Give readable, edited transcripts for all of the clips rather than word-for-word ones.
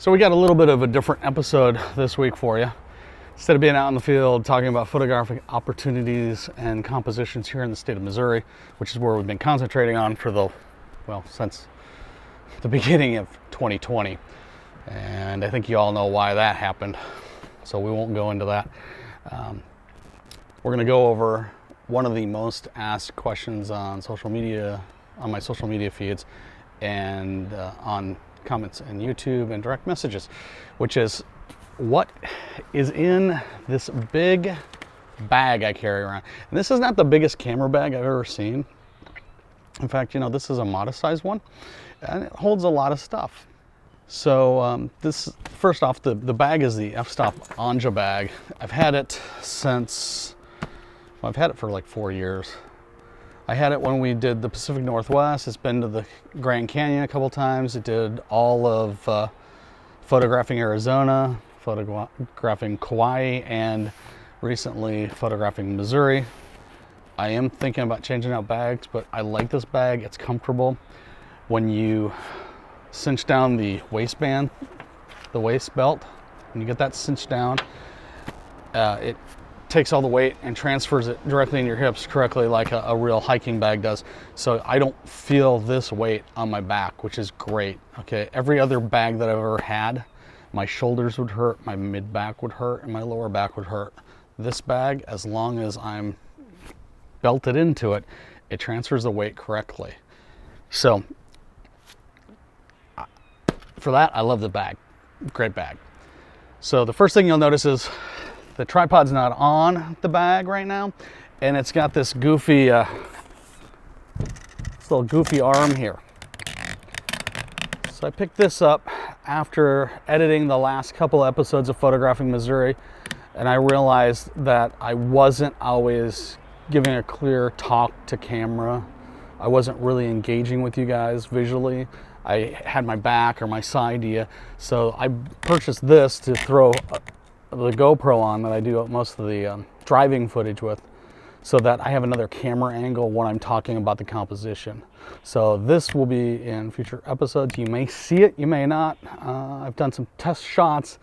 So we got a little bit of a different episode this week for you. Instead of being out in the field talking about photographic opportunities and compositions here in the state of Missouri, which is where we've been concentrating on for since the beginning of 2020. And I think you all know why that happened, so we won't go into that. We're going to go over one of the most asked questions on social media, on my social media feeds, and on comments in YouTube and direct messages, which is what is in this big bag I carry around. And this is not the biggest camera bag I've ever seen. In fact, this is a modest size one, and it holds a lot of stuff. So first off, the bag is the f-stop Anja bag. I've had it for like 4 years. I had it when we did the Pacific Northwest. It's been to the Grand Canyon a couple times. It did all of photographing Arizona, photographing Kauai, and recently photographing Missouri. I am thinking about changing out bags, but I like this bag. It's comfortable. When you cinch down the waistband, the waist belt, when you get that cinched down, it takes all the weight and transfers it directly in your hips correctly, like a real hiking bag does. So I don't feel this weight on my back, which is great. Okay, every other bag that I've ever had, my shoulders would hurt, my mid back would hurt, and my lower back would hurt. This bag, as long as I'm belted into it, it transfers the weight correctly. So for that, I love the bag. Great bag. So the first thing you'll notice is the tripod's not on the bag right now, and it's got this goofy, this little goofy arm here. So I picked this up after editing the last couple episodes of Photographing Missouri, and I realized that I wasn't always giving a clear talk to camera. I wasn't really engaging with you guys visually. I had my back or my side to you. So I purchased this to throw the GoPro on that I do most of the driving footage with, so that I have another camera angle when I'm talking about the composition. So this will be in future episodes. You may see it, you may not. I've done some test shots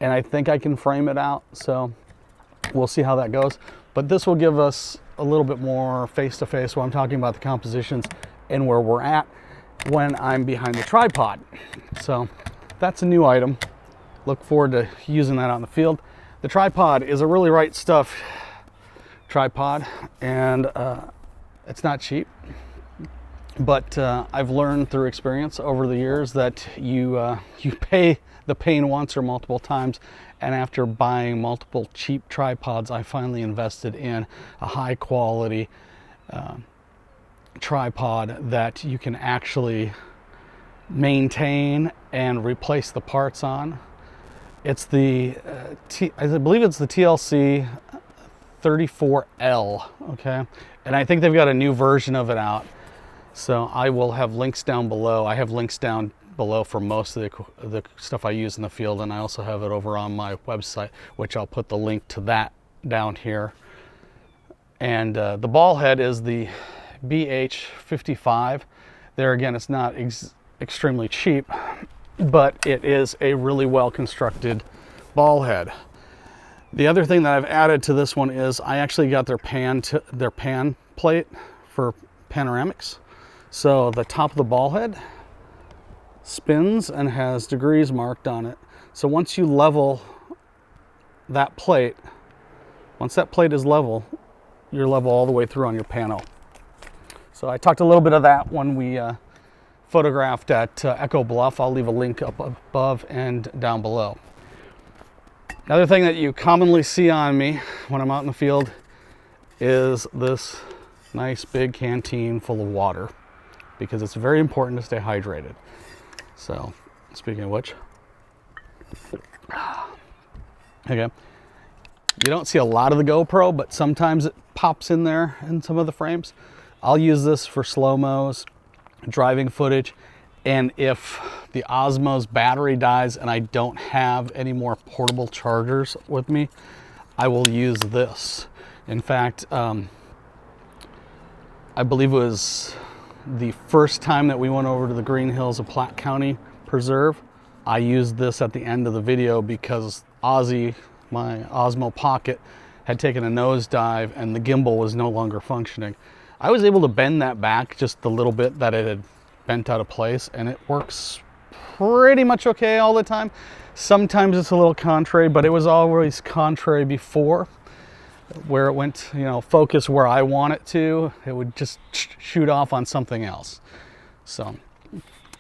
and I think I can frame it out, so we'll see how that goes. But this will give us a little bit more face-to-face when I'm talking about the compositions and where we're at when I'm behind the tripod. So that's a new item. Look forward to using that out in the field. The tripod is a really right stuff tripod, and it's not cheap, but I've learned through experience over the years that you pay the pain once or multiple times, and after buying multiple cheap tripods, I finally invested in a high quality tripod that you can actually maintain and replace the parts on. It's the, I believe it's the TLC 34L, okay? And I think they've got a new version of it out. So I will have links down below. I have links down below for most of the stuff I use in the field, and I also have it over on my website, which I'll put the link to that down here. And the ball head is the BH55. There again, it's not extremely cheap, but it is a really well constructed ball head. The other thing that I've added to this one is I actually got their pan plate for panoramics. So the top of the ball head spins and has degrees marked on it. So once you level that plate, once that plate is level, you're level all the way through on your panel. So I talked a little bit of that when we photographed at Echo Bluff. I'll leave a link up above and down below. Another thing that you commonly see on me when I'm out in the field is this nice big canteen full of water, because it's very important to stay hydrated. So, speaking of which, okay, you don't see a lot of the GoPro, but sometimes it pops in there in some of the frames. I'll use this for slow-mos, driving footage, and if the Osmo's battery dies and I don't have any more portable chargers with me, I will use this. In fact, I believe it was the first time that we went over to the Green Hills of Platte County Preserve I used this at the end of the video because Ozzy, my Osmo Pocket, had taken a nosedive and the gimbal was no longer functioning. I was able to bend that back just a little bit that it had bent out of place, and it works pretty much okay all the time. Sometimes it's a little contrary, but it was always contrary before, where it went, you know, focus where I want it to, it would just shoot off on something else. So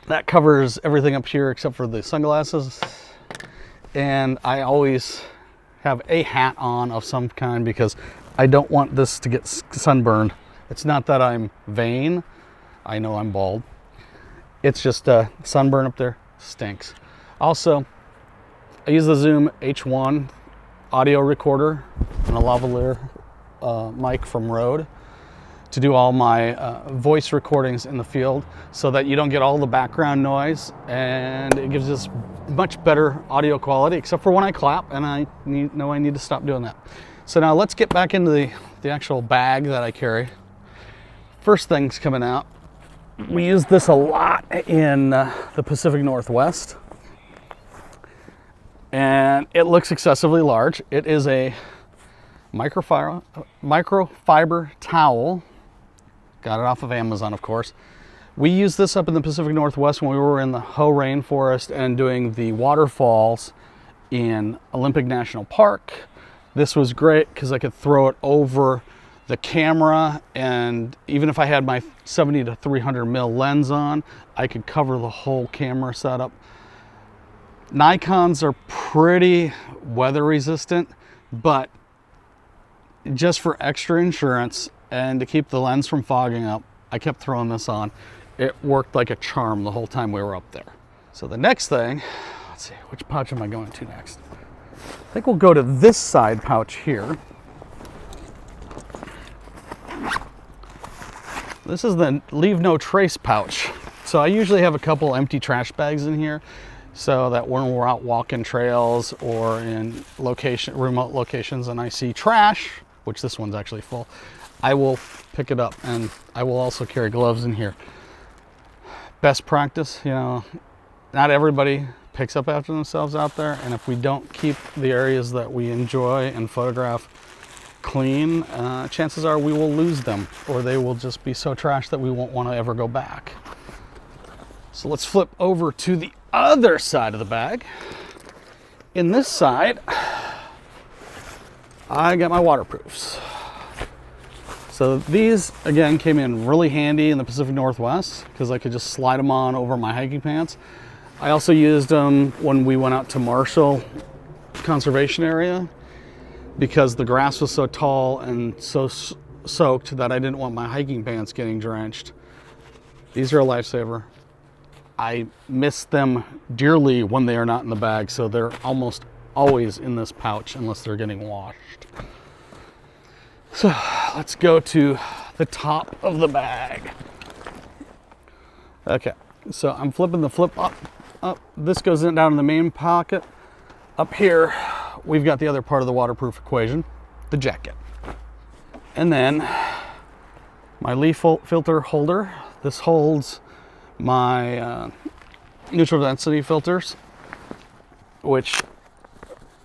that covers everything up here except for the sunglasses. And I always have a hat on of some kind because I don't want this to get sunburned. It's not that I'm vain. I know I'm bald. It's just sunburn up there stinks. Also, I use the Zoom H1 audio recorder and a lavalier mic from Rode to do all my voice recordings in the field so that you don't get all the background noise, and it gives us much better audio quality, except for when I clap and I know I need to stop doing that. So now let's get back into the actual bag that I carry. First thing's coming out. We use this a lot in the Pacific Northwest, and it looks excessively large. It is a microfiber towel. Got it off of Amazon, of course. We used this up in the Pacific Northwest when we were in the Hoh Rainforest and doing the waterfalls in Olympic National Park. This was great because I could throw it over the camera, and even if I had my 70 to 300 mil lens on, I could cover the whole camera setup. Nikons are pretty weather resistant, but just for extra insurance and to keep the lens from fogging up, I kept throwing this on. It worked like a charm the whole time we were up there. So the next thing, let's see, which pouch am I going to next? I think we'll go to this side pouch here. This is the Leave No Trace pouch. So I usually have a couple empty trash bags in here so that when we're out walking trails or in remote locations and I see trash, which this one's actually full, I will pick it up, and I will also carry gloves in here. Best practice, you know, not everybody picks up after themselves out there, and if we don't keep the areas that we enjoy and photograph clean, chances are we will lose them, or they will just be so trash that we won't want to ever go back. So let's flip over to the other side of the bag. In this side, I got my waterproofs. So these, again, came in really handy in the Pacific Northwest because I could just slide them on over my hiking pants. I also used them when we went out to Marshall Conservation Area because the grass was so tall and so soaked that I didn't want my hiking pants getting drenched. These are a lifesaver. I miss them dearly when they are not in the bag, so they're almost always in this pouch unless they're getting washed. So let's go to the top of the bag. Okay, so I'm flipping the flip up. This goes in down in the main pocket. Up here, we've got the other part of the waterproof equation, the jacket. And then my leaf filter holder. This holds my neutral density filters, which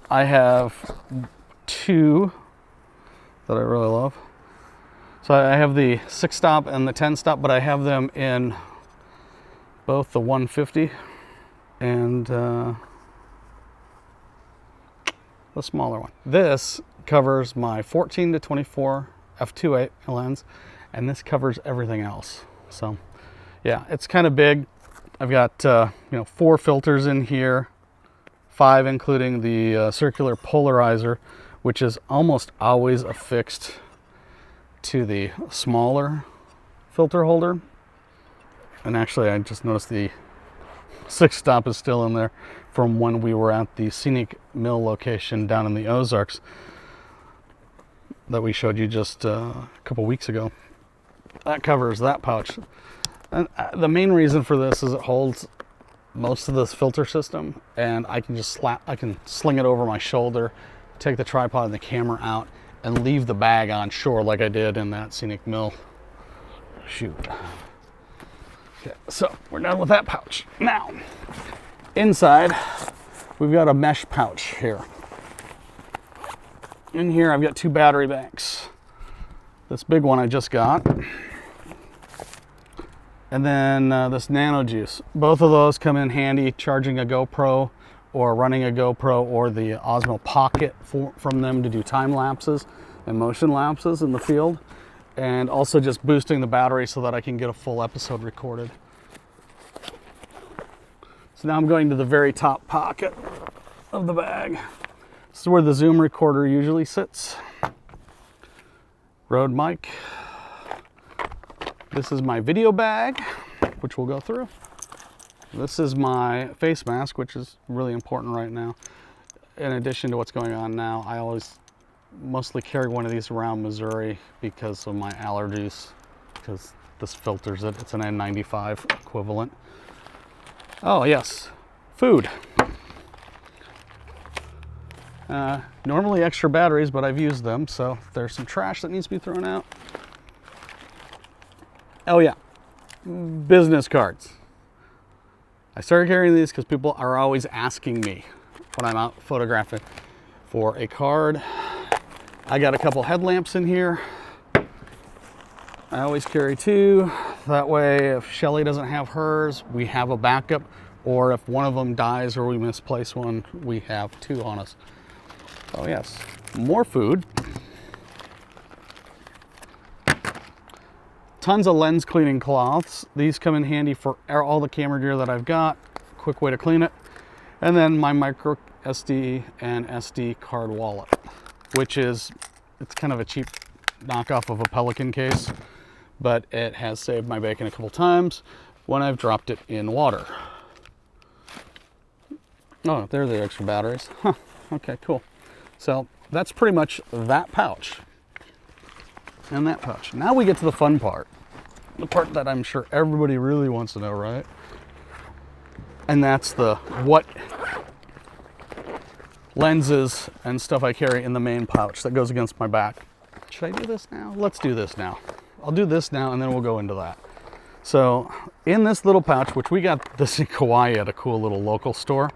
I have two that I really love. So I have the 6-stop and the 10-stop, but I have them in both the 150 and the smaller one. This covers my 14 to 24 f2.8 lens, and this covers everything else. So yeah, it's kind of big. I've got 4 filters in here, 5 including the circular polarizer, which is almost always affixed to the smaller filter holder. And actually, I just noticed the 6-stop is still in there from when we were at the Scenic Mill location down in the Ozarks that we showed you just a couple weeks ago. That covers that pouch. And the main reason for this is it holds most of this filter system, and I can just sling it over my shoulder, take the tripod and the camera out, and leave the bag on shore like I did in that Scenic Mill shoot. Okay, so we're done with that pouch. Now, Inside, we've got a mesh pouch here. In here, I've got 2 battery banks. This big one I just got. And then this Nano Juice. Both of those come in handy charging a GoPro or running a GoPro or the Osmo Pocket from them to do time lapses and motion lapses in the field. And also just boosting the battery so that I can get a full episode recorded. So now I'm going to the very top pocket of the bag. This is where the Zoom recorder usually sits. Rode mic. This is my video bag, which we'll go through. This is my face mask, which is really important right now. In addition to what's going on now, I always mostly carry one of these around Missouri because of my allergies, because this filters it. It's an N95 equivalent. Oh yes, food. Normally extra batteries, but I've used them, so there's some trash that needs to be thrown out. Oh yeah, business cards. I started carrying these because people are always asking me when I'm out photographing for a card. I got a couple headlamps in here. I always carry 2. That way, if Shelly doesn't have hers, we have a backup. Or if one of them dies or we misplace one, we have 2 on us. Oh yes, more food. Tons of lens cleaning cloths. These come in handy for all the camera gear that I've got. Quick way to clean it. And then my micro SD and SD card wallet, which is, it's kind of a cheap knockoff of a Pelican case, but it has saved my bacon a couple times when I've dropped it in water. Oh, there are the extra batteries. Huh, okay, cool. So that's pretty much that pouch and that pouch. Now we get to the fun part. The part that I'm sure everybody really wants to know, right? And that's the what lenses and stuff I carry in the main pouch that goes against my back. Should I do this now? Let's do this now. I'll do this now and then we'll go into that. So in this little pouch, which we got this in Kauai at a cool little local store,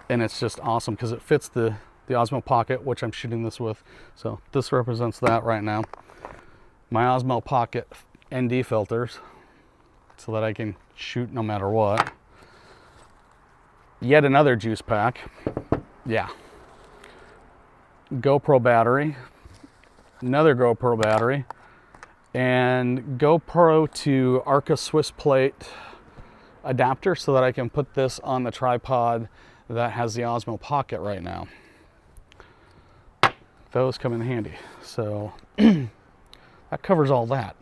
and it's just awesome because it fits the Osmo Pocket, which I'm shooting this with. So this represents that right now. My Osmo Pocket ND filters so that I can shoot no matter what. Yet another juice pack. Yeah. GoPro battery. Another GoPro battery. And GoPro to Arca Swiss plate adapter so that I can put this on the tripod that has the Osmo Pocket right now. Those come in handy. So that covers all that.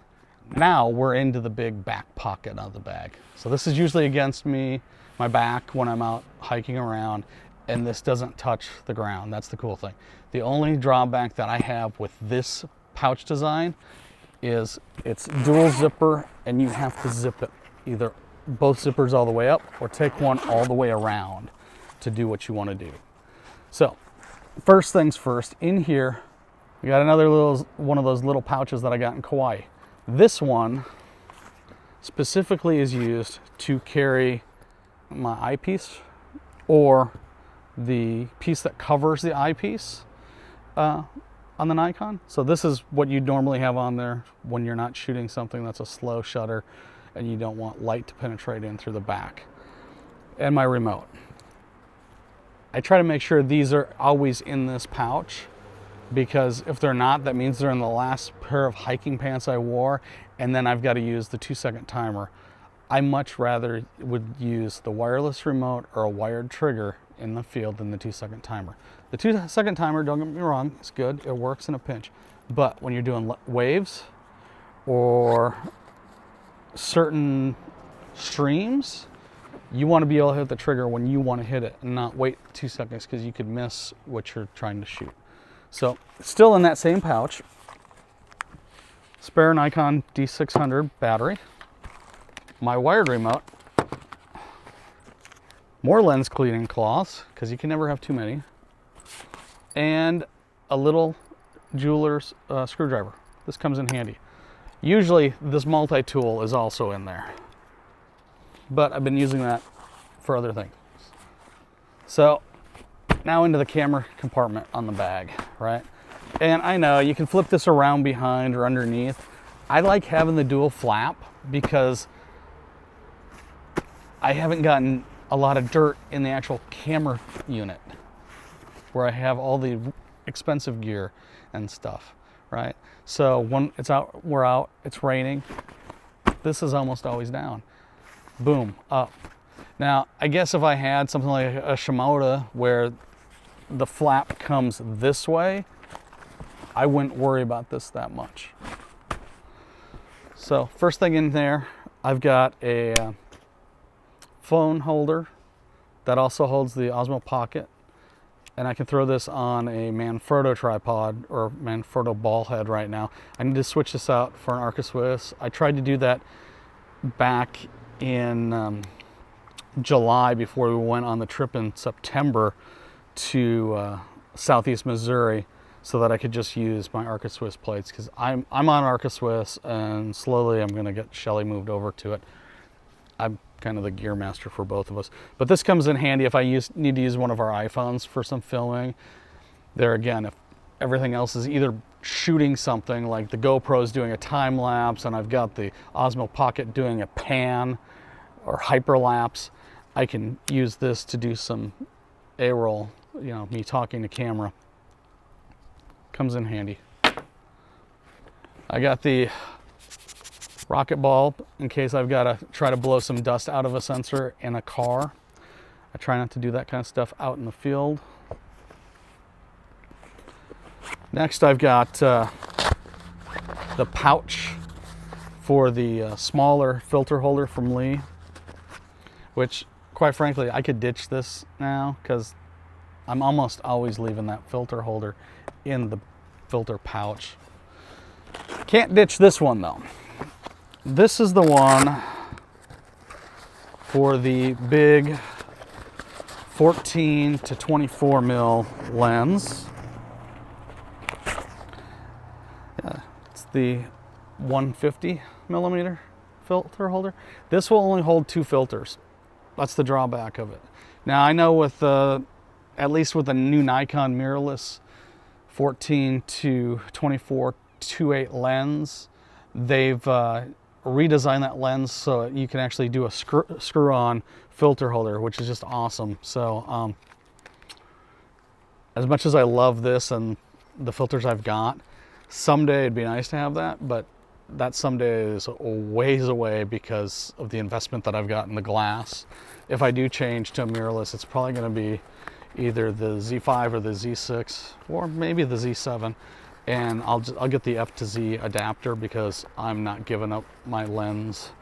Now we're into the big back pocket of the bag. So this is usually against my back when I'm out hiking around, and this doesn't touch the ground. That's the cool thing. The only drawback that I have with this pouch design is it's dual zipper, and you have to zip it either both zippers all the way up or take one all the way around to do what you want to do. So first things first, in here we got another one of those little pouches that I got in Kauai. This one specifically is used to carry my eyepiece or the piece that covers the eyepiece on the Nikon. So this is what you'd normally have on there when you're not shooting something that's a slow shutter and you don't want light to penetrate in through the back. And my remote. I try to make sure these are always in this pouch, because if they're not, that means they're in the last pair of hiking pants I wore, and then I've got to use the 2-second timer. I much rather would use the wireless remote or a wired trigger in the field than the 2-second timer. The 2-second timer, don't get me wrong, it's good, it works in a pinch. But when you're doing waves or certain streams, you want to be able to hit the trigger when you want to hit it and not wait 2 seconds, because you could miss what you're trying to shoot. So still in that same pouch, spare Nikon D600 battery, my wired remote, more lens cleaning cloths, because you can never have too many, and a little jeweler's screwdriver. This comes in handy. Usually this multi-tool is also in there, but I've been using that for other things. So now into the camera compartment on the bag, right? And I know you can flip this around behind or underneath. I like having the dual flap because I haven't gotten a lot of dirt in the actual camera unit where I have all the expensive gear and stuff, right? So when it's out, we're out, it's raining, this is almost always down. Boom, up. Now, I guess if I had something like a Shimoda where the flap comes this way, I wouldn't worry about this that much. So first thing in there, I've got a phone holder that also holds the Osmo Pocket, and I can throw this on a Manfrotto tripod or Manfrotto ball head right now. I need to switch this out for an Arca Swiss. I tried to do that back in July before we went on the trip in September to Southeast Missouri, so that I could just use my Arca Swiss plates, because I'm on Arca Swiss and slowly I'm going to get Shelly moved over to it. I'm kind of the gear master for both of us. But this comes in handy if I need to use one of our iPhones for some filming. There again, if everything else is either shooting something, like the GoPro is doing a time lapse and I've got the Osmo Pocket doing a pan or hyperlapse, I can use this to do some A-roll, you know, me talking to camera. Comes in handy. I got the rocket bulb in case I've got to try to blow some dust out of a sensor in a car. I try not to do that kind of stuff out in the field. Next, I've got the pouch for the smaller filter holder from Lee, which quite frankly I could ditch this now because I'm almost always leaving that filter holder in the filter pouch. Can't ditch this one though. This is the one for the big 14 to 24 mil lens. It's the 150 millimeter filter holder. This will only hold 2 filters. That's the drawback of it. Now I know with at least with the new Nikon mirrorless 14 to 24 2.8 lens, they've redesigned that lens so you can actually do a screw-on filter holder, which is just awesome. So as much as I love this and the filters I've got, someday it'd be nice to have that, but that someday is a ways away because of the investment that I've got in the glass. If I do change to a mirrorless, it's probably going to be either the Z5 or the Z6 or maybe the Z7, and I'll get the F to Z adapter because I'm not giving up my lens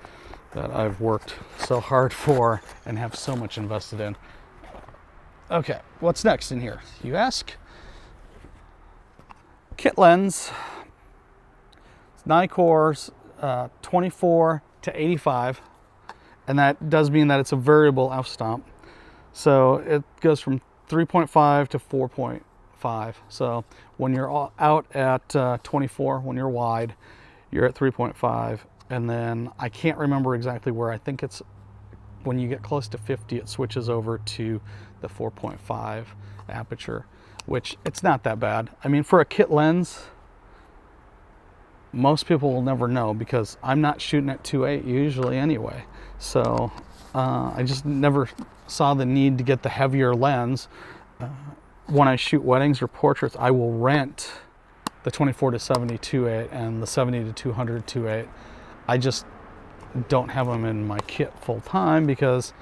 that I've worked so hard for and have so much invested in. Okay, what's next in here, you ask? Kit lens. It's Nikon's 24 to 85, and that does mean that it's a variable f-stop. So it goes from 3.5 to 4.5. So when you're out at 24, when you're wide, you're at 3.5. And then I can't remember exactly where. I think it's when you get close to 50, it switches over to the 4.5 aperture, which it's not that bad. I mean, for a kit lens, most people will never know because I'm not shooting at 2.8 usually anyway. So I just never saw the need to get the heavier lens. When I shoot weddings or portraits, I will rent the 24 to 70 2.8 and the 70 to 200 2.8. I just don't have them in my kit full time because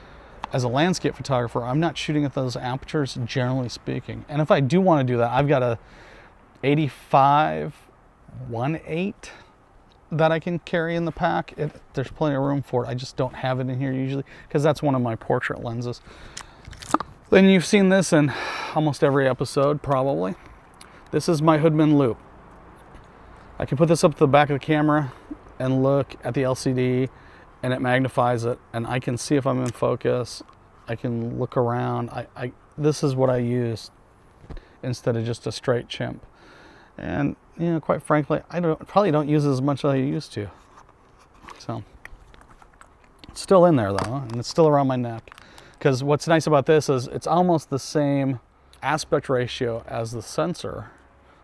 as a landscape photographer, I'm not shooting at those apertures generally speaking. And if I do want to do that, I've got a 85 1.8 that I can carry in the pack. There's plenty of room for it. I just don't have it in here usually because that's one of my portrait lenses. Then you've seen this in almost every episode probably. This is my Hoodman loop. I can put this up to the back of the camera and look at the LCD and it magnifies it, and I can see if I'm in focus. I can look around. This is what I use instead of just a straight chimp. And you know, quite frankly, I probably don't use it as much as I used to. So it's still in there though, and it's still around my neck. Because what's nice about this is it's almost the same aspect ratio as the sensor.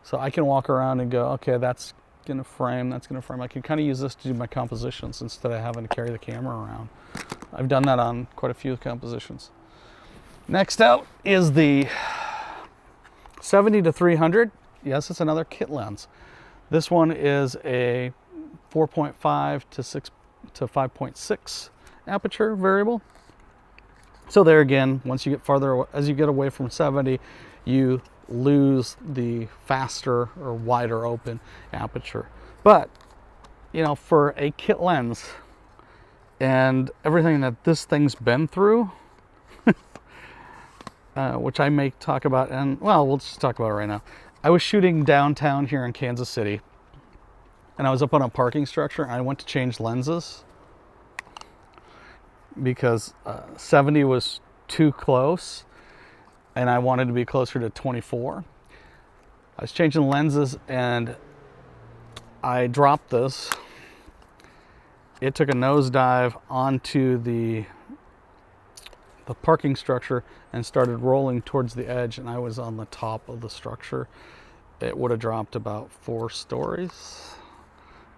So I can walk around and go, okay, that's gonna frame, that's gonna frame. I can kind of use this to do my compositions instead of having to carry the camera around. I've done that on quite a few compositions. Next out is the 70-300. Yes, it's another kit lens. This one is a 4.5 to 5.6 aperture variable. So there again, once you get farther, as you get away from 70, you lose the faster or wider open aperture. But, you know, for a kit lens and everything that this thing's been through, which I may talk about, and well, we'll just talk about it right now. I was shooting downtown here in Kansas City, and I was up on a parking structure, and I went to change lenses because 70 was too close and I wanted to be closer to 24. I was changing lenses and I dropped this. It took a nosedive onto the parking structure and started rolling towards the edge, and I was on the top of the structure. It would have dropped about 4 stories.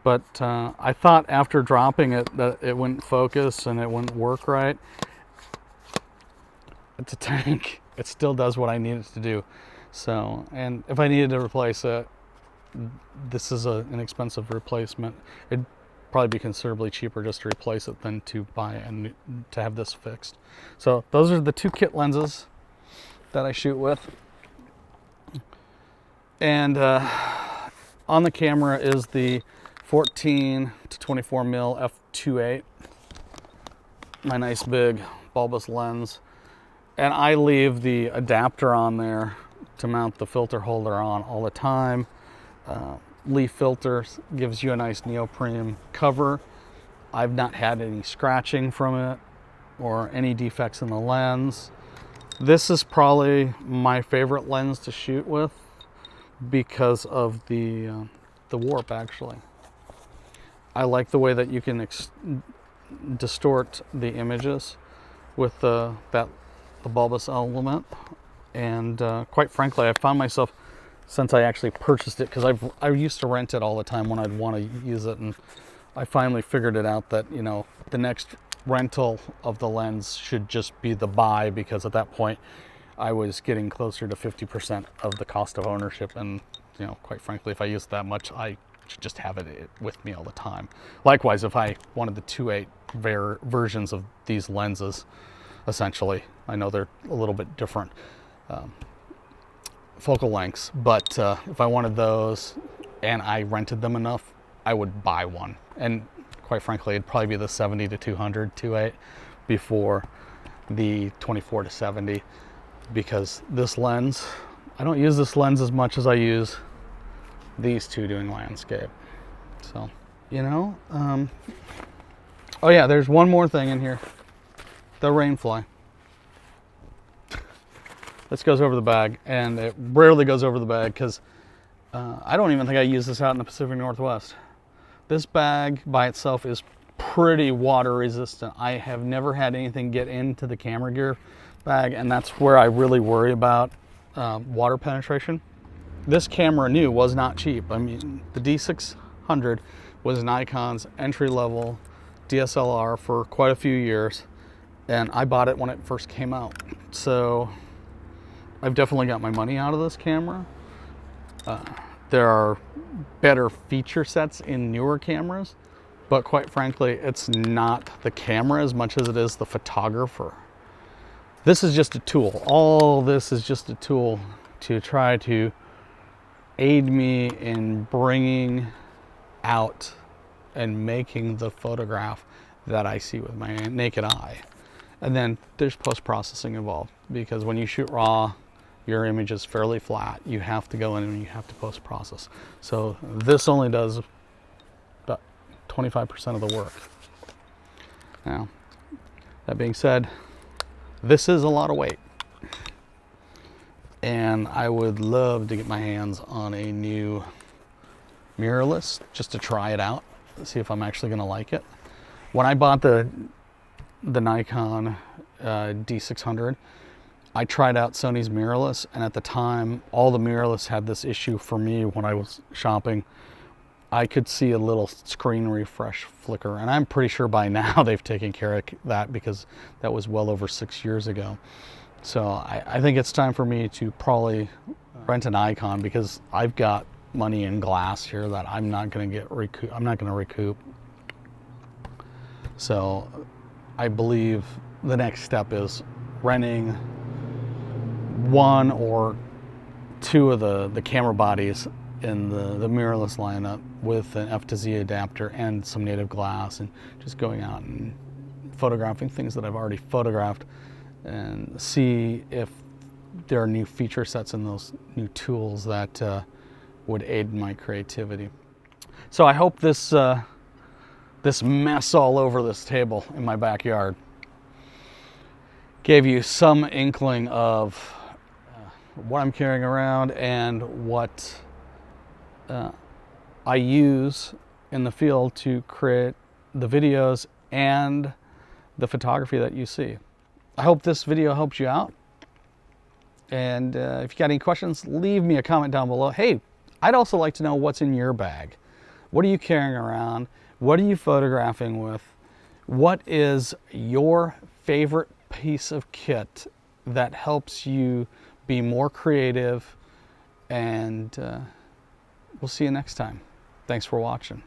But I thought after dropping it that it wouldn't focus and it wouldn't work right. It's a tank. It still does what I need it to do. So, and if I needed to replace it, this is an inexpensive replacement. It'd probably be considerably cheaper just to replace it than to buy and to have this fixed. So those are the 2 kit lenses that I shoot with. And on the camera is the 14 to 24 mil f2.8, my nice big bulbous lens, and I leave the adapter on there to mount the filter holder on all the time. Leaf filter gives you a nice neoprene cover. I've not had any scratching from it or any defects in the lens. This is probably my favorite lens to shoot with because of the warp, actually. I like the way that you can distort the images with the bulbous element, and quite frankly, I found myself, since I actually purchased it, because I used to rent it all the time when I'd want to use it, and I finally figured it out that, you know, the next rental of the lens should just be the buy, because at that point I was getting closer to 50% of the cost of ownership, and, you know, quite frankly, if I used that much, I should just have it with me all the time. Likewise, if I wanted the 2.8 versions of these lenses, essentially, I know they're a little bit different focal lengths, but if I wanted those and I rented them enough, I would buy one. And quite frankly, it'd probably be the 70 to 200 2.8 before the 24 to 70, because this lens, I don't use this lens as much as I use these two doing landscape. So, you know, oh yeah, there's one more thing in here. The rainfly. This goes over the bag, and it rarely goes over the bag because I don't even think I use this out in the Pacific Northwest. This bag by itself is pretty water resistant. I have never had anything get into the camera gear bag, and that's where I really worry about water penetration. This camera new was not cheap. I mean, the D600 was Nikon's entry-level DSLR for quite a few years, and I bought it when it first came out. So I've definitely got my money out of this camera. There are better feature sets in newer cameras, but quite frankly, it's not the camera as much as it is the photographer. This is just a tool. All this is just a tool to try to aid me in bringing out and making the photograph that I see with my naked eye. And then there's post-processing involved, because when you shoot raw, your image is fairly flat. You have to go in and you have to post-process. So this only does about 25% of the work. Now, that being said, this is a lot of weight. And I would love to get my hands on a new mirrorless just to try it out, see if I'm actually gonna like it. When I bought the Nikon D600. I tried out Sony's mirrorless, and at the time, all the mirrorless had this issue for me when I was shopping. I could see a little screen refresh flicker, and I'm pretty sure by now they've taken care of that, because that was well over 6 years ago. So I think it's time for me to probably rent an Nikon, because I've got money in glass here that I'm not going to recoup. So I believe the next step is renting one or two of the camera bodies in the mirrorless lineup with an F to Z adapter and some native glass, and just going out and photographing things that I've already photographed, and see if there are new feature sets in those new tools that would aid my creativity. So I hope this this mess all over this table in my backyard gave you some inkling of what I'm carrying around and what I use in the field to create the videos and the photography that you see. I hope this video helps you out. And if you got any questions, leave me a comment down below. Hey, I'd also like to know what's in your bag. What are you carrying around? What are you photographing with? What is your favorite piece of kit that helps you be more creative? And we'll see you next time. Thanks for watching.